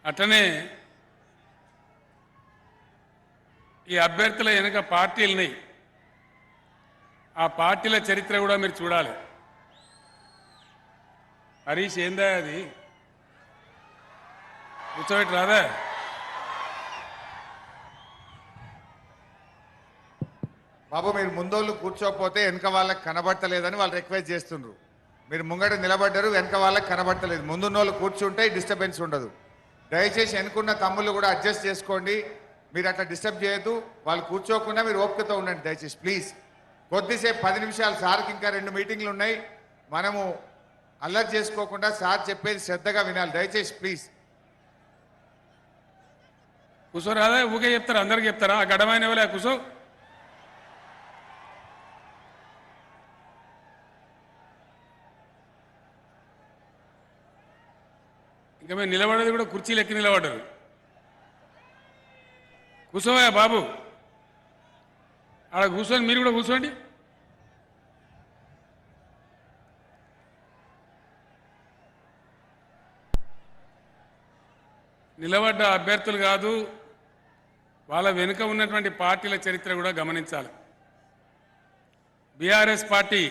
అట్లనే ఈ అభ్యర్థుల వెనుక పార్టీలున్నాయి. ఆ పార్టీల చరిత్ర కూడా మీరు చూడాలి. హరీష్ ఏందా అది కూర్చోబెట్టి రాదా? బాబు మీరు ముందోళ్ళు కూర్చోకపోతే వెనక వాళ్ళకి కనబడతలేదని వాళ్ళు రిక్వెస్ట్ చేస్తుండ్రు. మీరు ముంగట నిలబడ్డారు, వెనక వాళ్ళకి కనబడతలేదు. ముందున్నోళ్ళు కూర్చుంటే డిస్టర్బెన్స్ ఉండదు. దయచేసి వెనుకున్న తమ్ముళ్ళు కూడా అడ్జస్ట్ చేసుకోండి. మీరు అట్లా డిస్టర్బ్ చేయొద్దు. వాళ్ళు కూర్చోకుండా మీరు ఓపికతో ఉండండి దయచేసి ప్లీజ్. కొద్దిసేపు 10 నిమిషాలు, సార్కి ఇంకా 2 మీటింగ్లు ఉన్నాయి. మనము అల్లరి చేసుకోకుండా సార్ చెప్పేది శ్రద్ధగా వినాలి దయచేసి ప్లీజ్. కూర్చోరాదా? ఊకే చెప్తారా? అందరికి చెప్తారా? ఆ గడమైన ఎవలే కూర్చో. ఇంకా మేము నిలబడేది కూడా కుర్చీలు ఎక్కి నిలబడ్డారు. కూర్చోవా బాబు, ఆడ కూర్చొని మీరు కూడా కూర్చోండి. నిలబడ్డ అభ్యర్థులు కాదు, వాళ్ళ వెనుక ఉన్నటువంటి పార్టీల చరిత్ర కూడా గమనించాలి. బీఆర్ఎస్ పార్టీ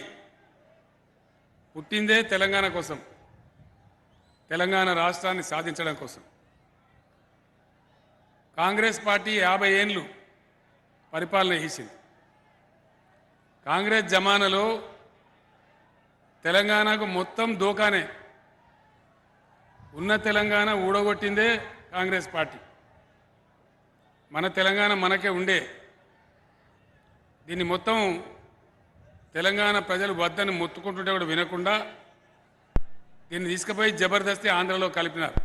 పుట్టిందే తెలంగాణ కోసం, తెలంగాణ రాష్ట్రాన్ని సాధించడం కోసం. కాంగ్రెస్ పార్టీ 50 ఏళ్ళు పరిపాలన చేసింది. కాంగ్రెస్ జమానాలో తెలంగాణకు మొత్తం దోకానే. ఉన్న తెలంగాణ ఊడగొట్టిందే కాంగ్రెస్ పార్టీ. మన తెలంగాణ మనకే ఉండే. దీన్ని మొత్తం తెలంగాణ ప్రజలు వద్దని మొత్తుకుంటుంటే కూడా వినకుండా దీన్ని తీసుకుపోయి జబర్దస్తి ఆంధ్రలో కలిపినారు.